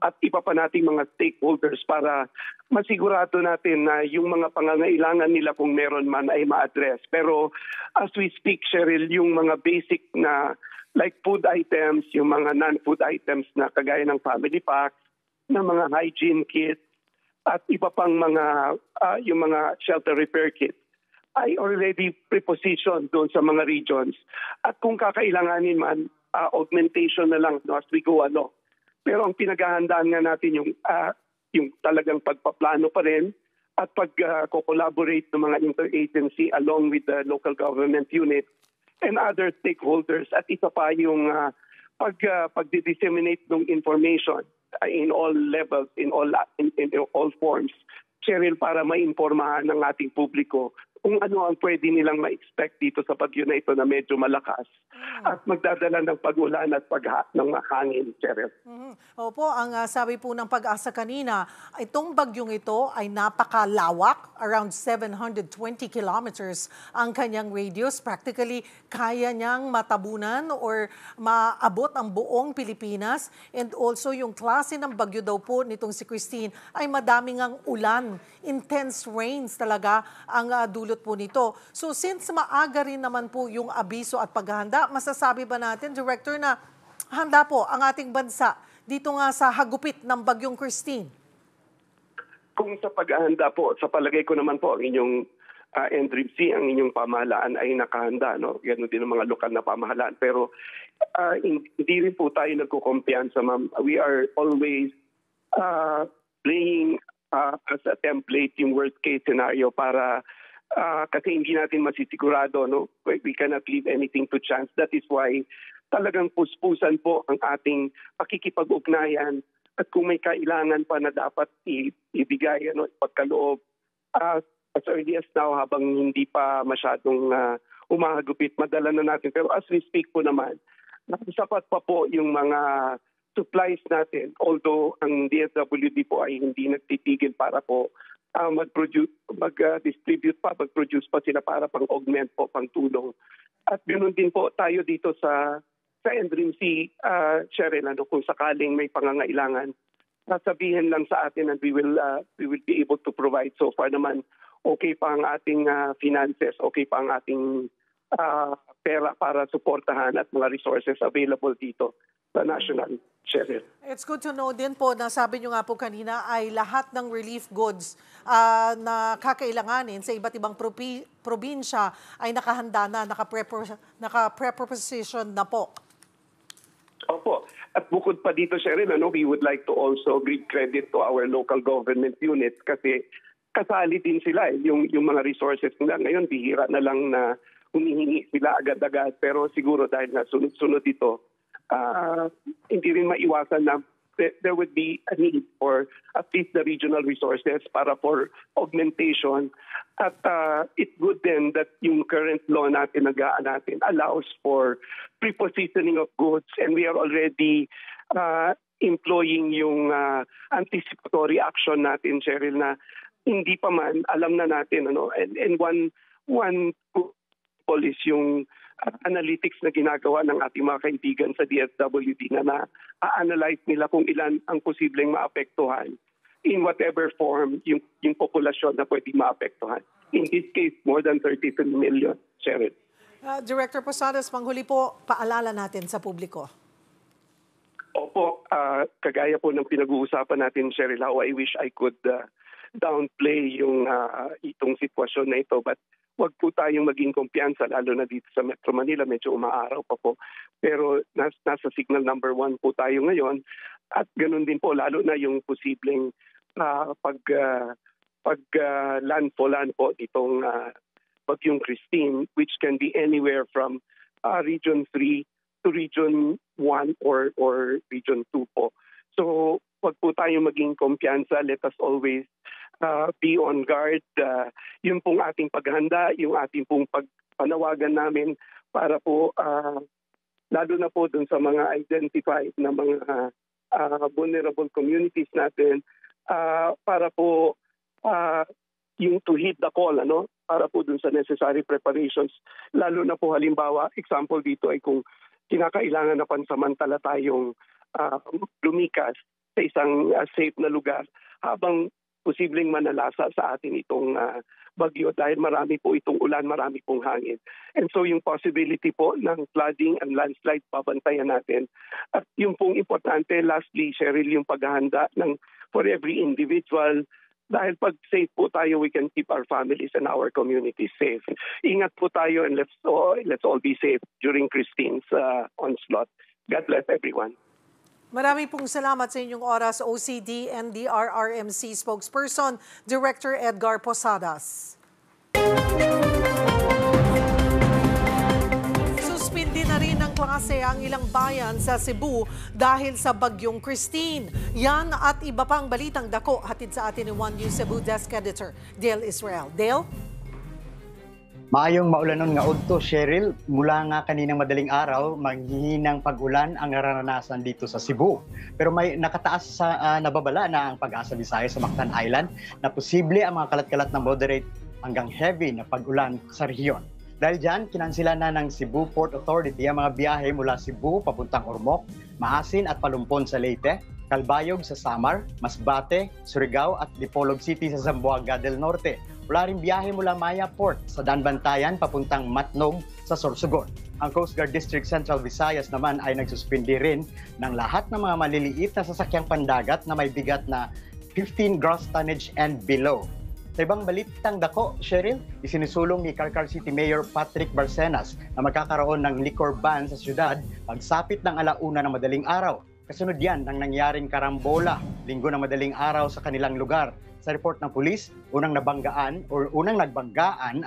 at iba pa nating mga stakeholders para masigurado natin na yung mga pangangailangan nila kung meron man ay ma-address. Pero as we speak, Cheryl, yung mga basic na like food items, yung mga non-food items na kagaya ng family packs, na mga hygiene kits, at iba pang mga yung mga shelter repair kits ay already prepositioned doon sa mga regions. At kung kakailanganin man, augmentation na lang as we go along. Pero ang pinaghahandaan nga natin yung talagang pagpaplano pa rin at pag-collaborate ng mga interagency along with the local government unit and other stakeholders. At isa pa yung pag-disseminate ng information in all levels, in all forms, Cheryl, para mainformahan ng ating publiko kung ano ang pwede nilang ma-expect dito sa bagyo na ito na medyo malakas at magdadala ng pag-ulan at ng hangin, Cheryl. Opo, ang sabi po ng Pag-asa kanina, itong bagyong ito ay napakalawak, around 720 kilometers ang kanyang radius. Practically, kaya niyang matabunan or maabot ang buong Pilipinas. And also, yung klase ng bagyo daw po nitong si Christine ay madaming ang ulan. Intense rains talaga ang dulot po nito. So since maaga rin naman po yung abiso at paghahanda, masasabi ba natin, Director, na handa po ang ating bansa dito nga sa hagupit ng bagyong Christine? Kung sa paghahanda po, sa palagay ko naman po, ang inyong NDRIPC, ang inyong pamahalaan ay nakahanda. No? Ganun din ang mga lokal na pamahalaan. Pero hindi rin po tayo nagkukumpiyansa, ma'am. We are always playing as a template yung worst case scenario para kasi hindi natin masisigurado, no? We cannot leave anything to chance. That is why talagang puspusan po ang ating pakikipag-ugnayan at kung may kailangan pa na dapat ibigay, ipagkaloob as early as now habang hindi pa masyadong umahagupit, madala na natin. Pero as we speak po naman, sapat pa po yung mga supplies natin, although ang DSWD po ay hindi nagtitigil para po mag-distribute pa, mag-produce pa sila para pang-augment po, pang-tulong. At ganoon din po tayo dito sa NDRIMC, Cheryl, kung sakaling may pangangailangan, sasabihin lang sa atin and we will be able to provide. So far naman, okay pa ang ating finances, okay pa ang ating pera para suportahan at mga resources available dito sa national, Cheryl. It's good to know din po na sabi nyo nga po kanina ay lahat ng relief goods na kakailanganin sa iba't ibang probinsya ay nakahanda na, naka-preposition na po. Opo. At bukod pa dito, Cheryl, we would like to also give credit to our local government units kasi kasali din sila. Yung mga resources nila ngayon, bihira na lang na humihingi sila agad-agad. Pero siguro dahil na sunod-sunod dito, hindi rin maiwasan na there would be a need for at least the regional resources para for augmentation. At it's good then that yung current law natin, nagaan natin, allows for prepositioning of goods and we are already employing yung anticipatory action natin, Cheryl, na hindi pa man, alam na natin. And one is yung analytics na ginagawa ng ating mga kaibigan sa DSWD na na-analyze nila kung ilan ang posibleng maapektuhan in whatever form yung populasyon na pwede maapektuhan. In this case, more than 33 million, Cheryl. Director Posadas, panghuli po, paalala natin sa publiko. Opo, kagaya po ng pinag-uusapan natin, Cheryl, how I wish I could downplay yung itong sitwasyon na ito. But wag po tayong maging kumpiyansa, lalo na dito sa Metro Manila, medyo umaaraw pa po. Pero nasa signal number 1 po tayo ngayon at ganun din po, lalo na yung posibleng landfallan po itong Bagyong Christine, which can be anywhere from Region 3 to Region 1 or Region 2 po. So, wag po tayo maging kumpiyansa. Let us always be on guard. Yung pong ating paghanda, yung ating pong panawagan namin para po, lalo na po dun sa mga identified na mga vulnerable communities natin, para po yung to heed the call, para po dun sa necessary preparations. Lalo na po halimbawa, example dito ay kung kinakailangan na pansamantala tayong lumikas sa isang safe na lugar habang posibleng manalasa sa atin itong bagyo dahil marami po itong ulan, marami pong hangin. And so yung possibility po ng flooding and landslide babantayan natin. At yung pong importante, lastly, Cheryl, yung paghahanda for every individual. Dahil pag safe po tayo, we can keep our families and our communities safe. Ingat po tayo and let's all be safe during Christine's onslaught. God bless everyone. Maraming pong salamat sa inyong oras, OCD NDRRMC spokesperson, Director Edgar Posadas. Suspindi na rin ng klase ang ilang bayan sa Cebu dahil sa Bagyong Christine. Yan at iba pang balitang dako hatid sa atin ni One News Cebu Desk Editor Dale Israel. Dale? Maayong maulanon nga udto, Cheryl. Mula nga kaninang madaling araw, maghihinang pag-ulan ang naranasan dito sa Cebu. Pero may nakataas sa nababala na ang pag-asa Visayas sa Mactan Island na posible ang mga kalat-kalat na moderate hanggang heavy na pag-ulan sa rehiyon. Dahil dyan, kinansila na ng Cebu Port Authority ang mga biyahe mula Cebu papuntang Ormoc, Maasin at Palumpon sa Leyte, Calbayog sa Samar, Masbate, Surigao at Dipolog City sa Zamboanga del Norte. Wala rin biyahe mula Maya Port sa Danbantayan papuntang Matnog sa Sorsogon. Ang Coast Guard District Central Visayas naman ay nagsuspindi rin ng lahat ng mga maliliit na sasakyang pandagat na may bigat na 15 gross tonnage and below. Sa ibang balitang dako, Cheryl, isinusulong ni Calcar City Mayor Patrick Barcenas na magkakaroon ng liquor ban sa syudad pagsapit ng 1:00 ng madaling araw. Kasunod yan ng nangyaring karambola, linggo ng madaling araw sa kanilang lugar. Sa report ng pulis, unang nagbanggaan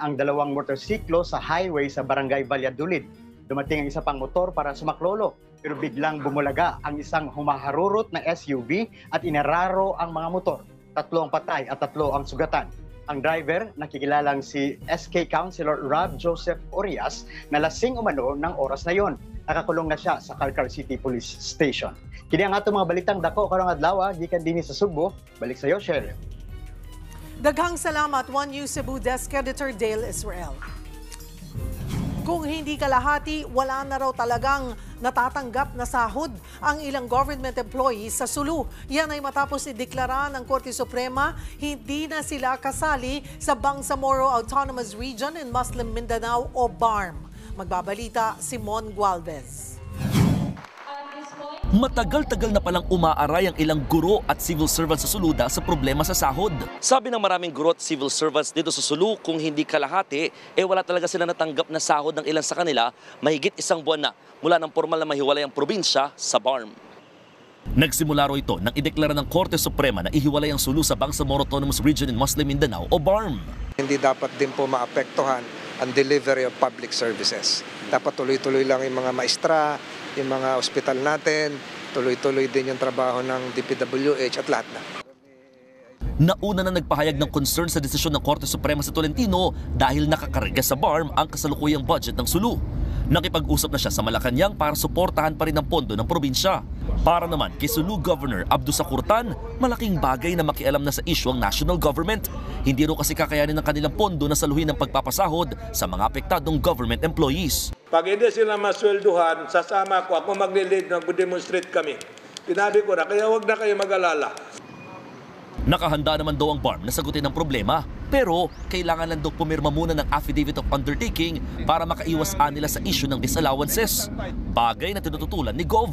ang 2 motorsiklo sa highway sa Barangay Valladolid. Dumating ang isa pang motor para sumaklolo, pero biglang bumulaga ang isang humaharurot na SUV at inararo ang mga motor. 3 ang patay at 3 ang sugatan. Ang driver, nakikilalang si SK Councilor Rob Joseph Orias, na lasing umano ng oras na yon. Nakakulong na siya sa Calcar City Police Station. Kini ang atong mga balitang dako karong adlaw gikan dinhi sa Subo. Balik sa iyo, Cheryl. Daghang salamat, One News Cebu Desk Editor Dale Israel. Kung hindi kalahati, wala na raw talagang natatanggap na sahod ang ilang government employees sa Sulu. Yan ay matapos ideklara ng Korte Suprema, hindi na sila kasali sa Bangsamoro Autonomous Region in Muslim Mindanao o BARM. Magbabalita si Mon Gualvez. Matagal-tagal na palang umaaray ang ilang guro at civil servants sa Sulu sa problema sa sahod. Sabi ng maraming guro at civil servants dito sa Sulu, kung hindi kalahati, wala talaga sila natanggap na sahod ng ilan sa kanila, mahigit 1 buwan na mula ng formal na mahiwalay ang probinsya sa BARM. Nagsimula ro ito nang ideklara ng Korte Suprema na ihiwalay ang Sulu sa Bangsamoro Autonomous Region in Muslim Mindanao o BARM. Hindi dapat din po maapektuhan ang delivery of public services. Dapat tuloy-tuloy lang yung mga maestra, yung mga ospital natin, tuloy-tuloy din yung trabaho ng DPWH at lahat na. Nauna na nagpahayag ng concern sa desisyon ng Korte Suprema sa Tolentino dahil nakakarga sa BARM ang kasalukuyang budget ng Sulu. Nakipag-usap na siya sa Malacanang para suportahan pa rin ang pondo ng probinsya. Para naman kay Sulu Governor Abdusa Curtan, malaking bagay na makialam na sa issue ang national government. Hindi ro kasi kakayanin ng kanilang pondo na saluhin ang pagpapasahod sa mga apektadong government employees. Pag hindi sila maswelduhan, sasama ako maglilid, mag-demonstrate kami. Sinabi ko na, kaya wag na kayo mag-alala. Nakahanda naman daw ang BARM na sagutin ang problema, pero kailangan lang daw pumirma muna ng affidavit of undertaking para makaiwas nila sa issue ng disallowances. Bagay na tinututulan ni Gov.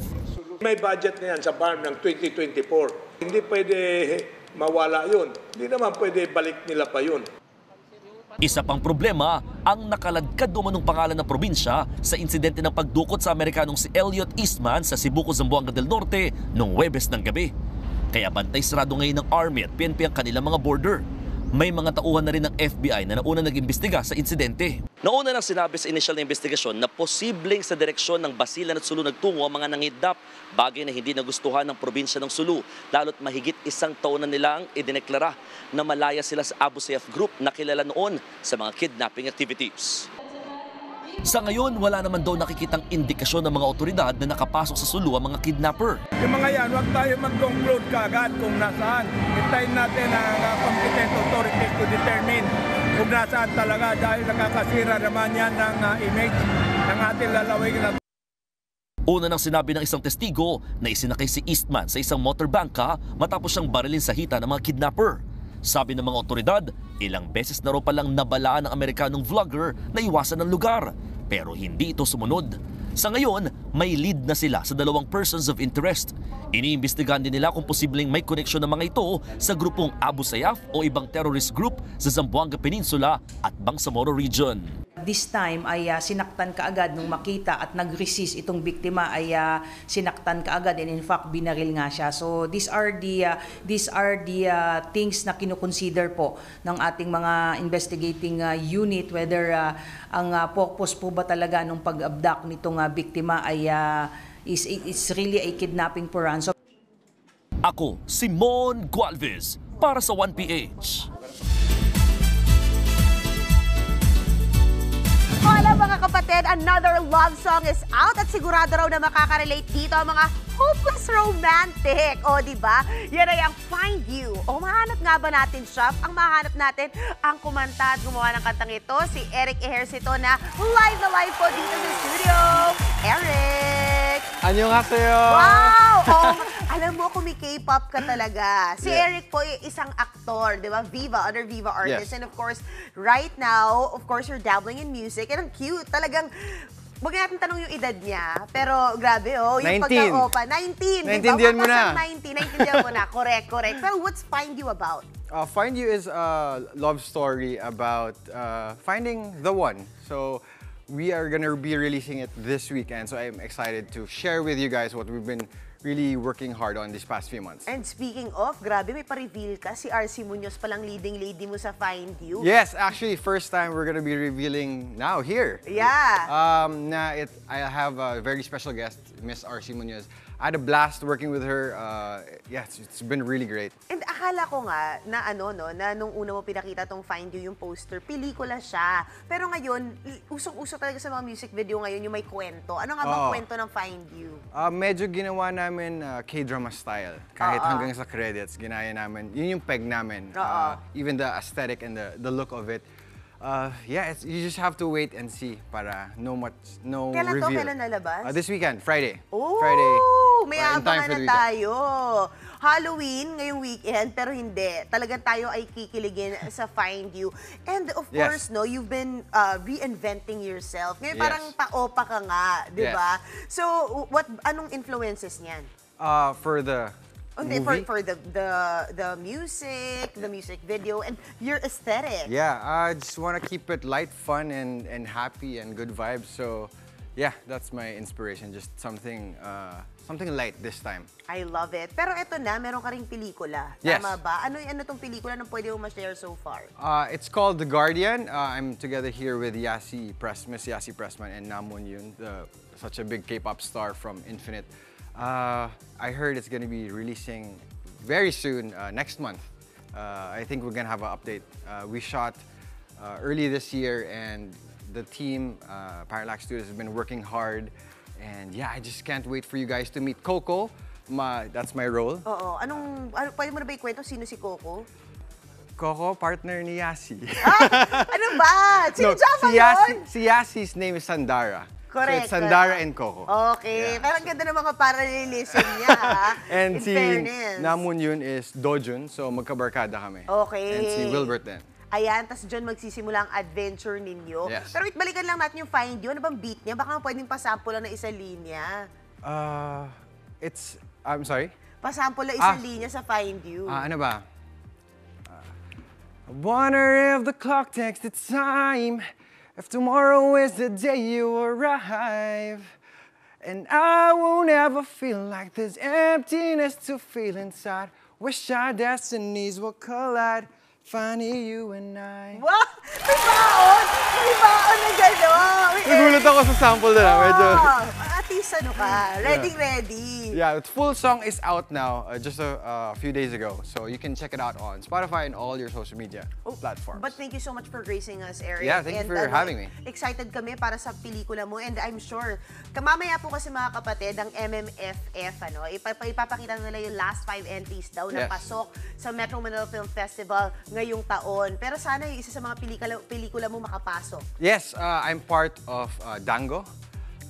May budget na yan sa BARM ng 2024. Hindi pwede mawala yun. Hindi naman pwede balik nila pa yun. Isa pang problema, ang nakaladkad umanong pangalan ng probinsya sa insidente ng pagdukot sa Amerikanong si Elliot Eastman sa Cebu, Zamboanga del Norte noong Huwebes ng gabi. Kaya bantay sarado ngayon ng Army at PNP ang kanilang mga border. May mga tauhan na rin ng FBI na nauna nag-imbestiga sa insidente. Nauna nang sinabi sa initial na investigasyon na posibleng sa direksyon ng Basilan at Sulu nagtungo ang mga nangidnap, bagay na hindi nagustuhan ng probinsya ng Sulu, lalo't mahigit 1 taon na nilang idineklara na malaya sila sa Abu Sayyaf Group na kilala noon sa mga kidnapping activities. Sa ngayon, wala naman daw nakikitang indikasyon ng mga otoridad na nakapasok sa Sulu ang mga kidnapper. Yung mga yan, huwag tayo mag-conclude kaagad kung nasaan. Hintayin natin ang competent authorities to determine kung nasaan talaga dahil nakakasira naman yan ng image ng ating lalawig na. Una nang sinabi ng isang testigo na isinakay si Eastman sa isang motorbangka matapos siyang barilin sa hita ng mga kidnapper. Sabi ng mga otoridad, ilang beses na raw palang nabalaan ng Amerikanong vlogger na iwasan ng lugar, pero hindi ito sumunod. Sa ngayon, may lead na sila sa 2 persons of interest. Iniimbestigahan din nila kung posibleng may koneksyon ng mga ito sa grupong Abu Sayyaf o ibang terrorist group sa Zamboanga Peninsula at Bangsamoro Region. This time ay sinaktan kaagad nung makita at nag-resist itong biktima ay sinaktan kaagad and in fact binaril nga siya. So these are the things na kinukonsider po ng ating mga investigating unit whether ang purpose po ba talaga nung pag-abduct nitong biktima ay is really a kidnapping for ransom. Ako, Simon Gualvez para sa 1PH. Hola mga kapatid, another love song is out at sigurado raw na makaka-relate dito ang mga hopeless romantic. O diba? Yan ay ang Find You. O mahanap nga ba natin siya? Ang mahanap natin ang kumanta at gumawa ng kantang ito, si Eric Ejercito na live po dito sa studio. Eric! Annyeonghaseyo! Wow! Alam mo kung may K-pop ka talaga. Si Eric po ay isang aktor, di ba? Under Viva Artist. Yes. And of course, right now, of course, you're dabbling in music. And ang cute. Talagang, huwag natin tanong yung edad niya. Pero grabe, yung 19. pagka-opa. 19, di ba? Naintindihan mo na. 19, naintindihan mo na. Correct. Pero what's Find You about? Find You is a love story about finding the one. So we are gonna be releasing it this weekend. So I'm excited to share with you guys what we've been really working hard on these past few months. And speaking of, grabe, may pa-reveal ka. Si RC Munoz palang leading lady mo sa Find You. Yes, actually, first time we're gonna be revealing now here. Yeah. I have a very special guest, Miss RC Munoz. I had a blast working with her. It's been really great. And akala ko nga na na nung una mo pinakita tong Find You, yung poster, pelikula siya. Pero ngayon, usong-uso talaga sa mga music video ngayon yung may kwento. Ano nga bang kwento ng Find You? Medyo ginawa namin K-drama style. Kahit hanggang sa credits, ginaya namin. Yun yung peg namin. Even the aesthetic and the look of it. You just have to wait and see para no reveal. Kailan nalabas? This weekend, Friday. Oh, Friday. May abangan na tayo. Halloween ngayong weekend, pero hindi. Talagang tayo ay kikiligin sa Find You. And of course, you've been reinventing yourself. Ngayon parang pa-opa ka nga, di ba? So, anong influences niyan? For the movie? For the music video, and your aesthetic. Yeah, I just want to keep it light, fun, and happy, and good vibes. So, yeah, that's my inspiration. Just something light this time. I love it. Pero eto na, meron ka ring pelikula. Yes. Tama ba? Ano tong pelikula na pwede mo ma-share so far? It's called The Guardian. I'm together here with Miss Yasi Pressman and Namun Yoon, such a big K-pop star from Infinite. I heard it's going to be releasing very soon, next month. I think we're going to have an update. We shot early this year, and the team, Parallax Studios, has been working hard. And yeah, I just can't wait for you guys to meet Coco. That's my role. Oo. Pwede mo na ba ikwento sino si Coco? Coco, partner ni Yasi. Ano ba? Sino ba yun? Si Yasi's name is Sandara. Correct. So it's Sandara and Coco. Okay. Pero ang ganda ng mga parallelism niya, ha? And In fairness. Namun Yoon is Dojun, so magkabarkada kami. Okay. And si Wilbert din. Ayan, tas dyan magsisimula ang adventure ninyo. Yes. Pero balikan lang natin yung Find You. Ano bang beat niya? Baka pwedeng pasample lang na isang linya. I'm sorry? Pasample lang isang linya sa Find You. Ano ba? I wonder if the clock takes the time, if tomorrow is the day you arrive. And I won't ever feel like there's emptiness to feel inside. Wish our destinies will collide. Finally, you and I. Wow! May baon! May baon na gano'n! Nagulat ako sa sample na. Medyo... At least ano ka, ready. Yeah, the full song is out now, just a few days ago. So you can check it out on Spotify and all your social media platforms. But thank you so much for gracing us, Eric. Yeah, thank you for having me. Excited kami para sa pelikula mo, and I'm sure, mamaya po kasi mga kapatid, ang MMFF, ipapakita nila yung last 5 entries daw na pasok sa Metro Manila Film Festival ngayong taon. Pero sana yung isa sa mga pelikula mo makapasok. Yes, I'm part of Dango.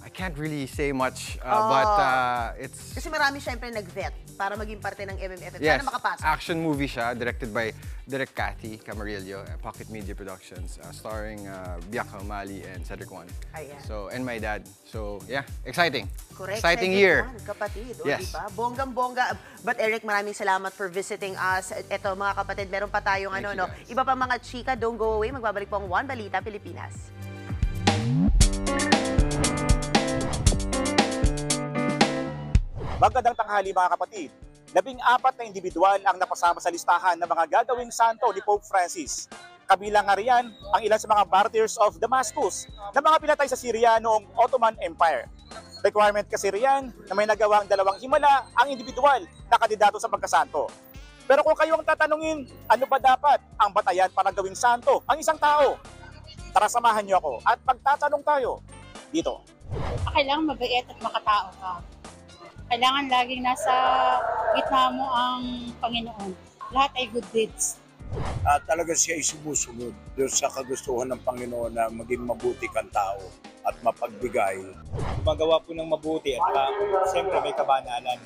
I can't really say much, but it's... Kasi marami syempre nag-vet para maging parte ng MMFF. Yes, sana makapasok. action movie siya, directed by Direk Cathy Camarillo, Pocket Media Productions, starring Bianca Umali and Cedric Juan. So, and my dad. So, yeah, exciting. Correct. Exciting year. Kapatid, yes. Diba? Bonggang-bongga. But Eric, maraming salamat for visiting us. Ito mga kapatid, meron pa tayong iba pa mga chika, don't go away. Magbabalik po ang One Balita Pilipinas. Magandang tanghali mga kapatid. 14 na individual ang napasama sa listahan ng mga gagawing santo ni Pope Francis. Kabilang nga riyan ang ilan sa mga martyrs of Damascus na mga pinatay sa Syria noong Ottoman Empire. Requirement kasi riyan na may nagawang 2 himala ang individual na kandidato sa pagkasanto. Pero kung kayo ang tatanungin, ano ba dapat ang batayan para gawing santo ang isang tao? Tara samahan niyo ako at pagtatanong tayo dito. Kailangan mabait at makatao ka. Kailangan laging nasa gitna mo ang Panginoon. Lahat ay good deeds. Talaga siya ay sumusunod doon sa kagustuhan ng Panginoon na maging mabuti kang tao at mapagbigay. Gumagawa po ng mabuti at siyempre may kabanalan.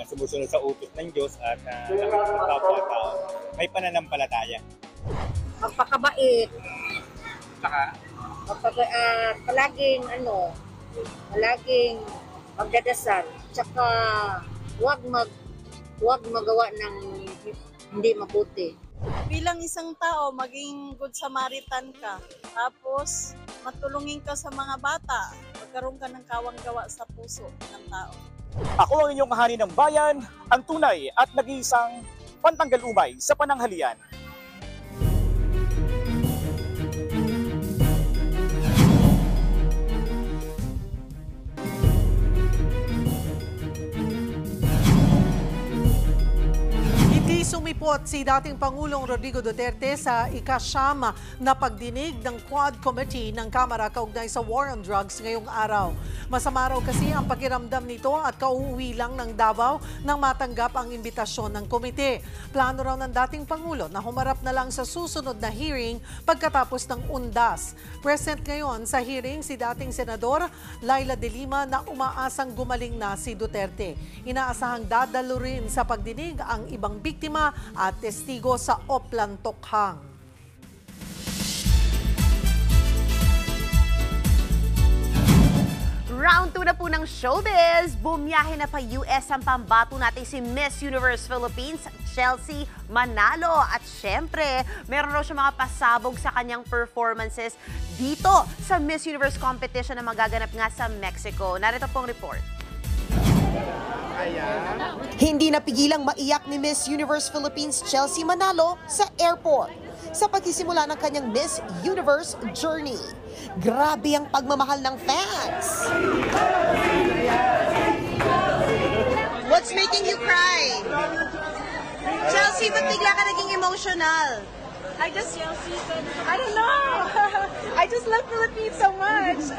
Sumusunod sa utos ng Diyos at nakikipagkapwa-tao. May pananampalataya. Magpakabait. Palaging magdadasal. Tsaka huwag magawa ng hindi mabuti. Bilang isang tao, maging good Samaritan ka. Tapos, matulungin ka sa mga bata. Magkaroon ka ng kawang-gawa sa puso ng tao. Ako ang inyong hari ng bayan, ang tunay at nag-iisang pantanggal umay sa pananghalian. Sumipot si dating Pangulong Rodrigo Duterte sa ika-9 na pagdinig ng Quad Committee ng Kamara kaugnay sa War on Drugs ngayong araw. Masama raw kasi ang pakiramdam nito at kauuwi lang ng Davao nang matanggap ang imbitasyon ng komite. Plano raw ng dating Pangulo na humarap na lang sa susunod na hearing pagkatapos ng undas. Present ngayon sa hearing si dating Senador Laila De Lima na umaasang gumaling na si Duterte. Inaasahang dadalo rin sa pagdinig ang ibang biktima at testigo sa Oplan Tokhang. Round 2 na po ng showbiz. Bumiyahe na pa US ang pambato natin si Miss Universe Philippines, Chelsea Manalo. At syempre, meron raw siya mga pasabog sa kanyang performances dito sa Miss Universe competition na magaganap nga sa Mexico. Narito pong report. Hindi napigilang maiyak ni Miss Universe Philippines Chelsea Manalo sa airport sa pagsisimula ng kanyang Miss Universe journey. Grabe ang pagmamahal ng fans. What's making you cry? Chelsea, ba't bigla ka naging emotional? I don't know. I just love Philippines so much.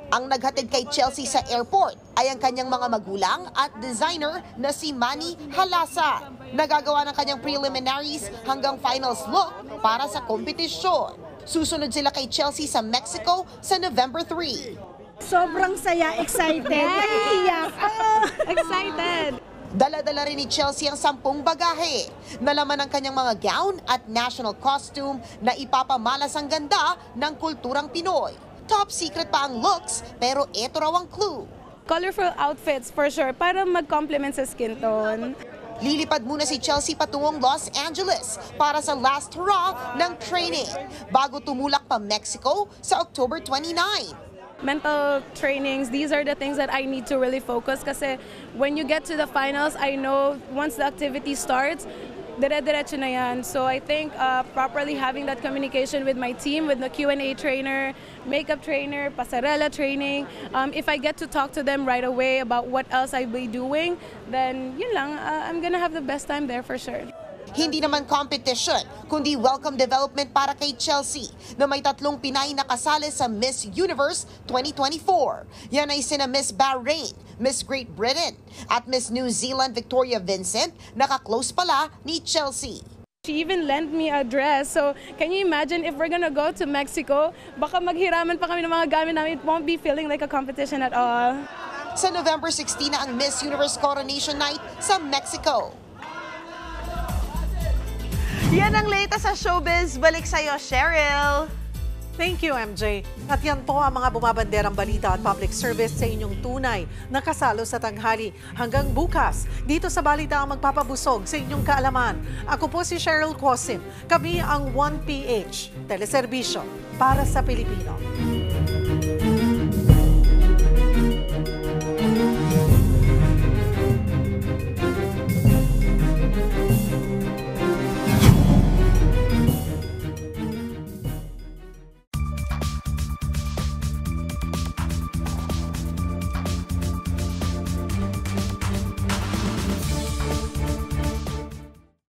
Ang naghatid kay Chelsea sa airport ay ang kanyang mga magulang at designer na si Manny Halasa. Nagagawa ng kanyang preliminaries hanggang finals look para sa kompetisyon. Susunod sila kay Chelsea sa Mexico sa November 3. Sobrang saya, excited. Naiiyak. Excited. Dala-dala rin ni Chelsea ang 10 bagahe. Nalaman ang kanyang mga gown at national costume na ipapamalas ang ganda ng kulturang Pinoy. Top secret pa ang looks, pero ito raw ang clue. Colorful outfits for sure, para mag-complement sa skin tone. Lilipad muna si Chelsea patungong Los Angeles para sa last hurrah ng training bago tumulak pa Mexico sa October 29. Mental trainings, these are the things that I need to really focus kasi when you get to the finals, I know once the activity starts, dire-diretso na yan. So I think properly having that communication with my team, with the Q&A trainer, makeup trainer, pasarela training, if I get to talk to them right away about what else I'll be doing, then yun lang, I'm gonna have the best time there for sure. Hindi naman competition, kundi welcome development para kay Chelsea na may 3 Pinay na kasali sa Miss Universe 2024. Yan ay sina Miss Bahrain, Miss Great Britain at Miss New Zealand Victoria Vincent, naka-close pala ni Chelsea. She even lent me a dress. So, can you imagine if we're gonna go to Mexico, baka maghiraman pa kami ng mga gamit namin. It won't be feeling like a competition at all. Sa November 16 na ang Miss Universe Coronation Night sa Mexico. Yan ang latest sa showbiz. Balik sa'yo, Cheryl. Thank you, MJ. At yan po ang mga bumabanderang balita at public service sa inyong tunay na kasalo sa tanghali. Hanggang bukas, dito sa balita ang magpapabusog sa inyong kaalaman. Ako po si Cheryl Cosim. Kami ang 1PH, teleserbisyo para sa Pilipino.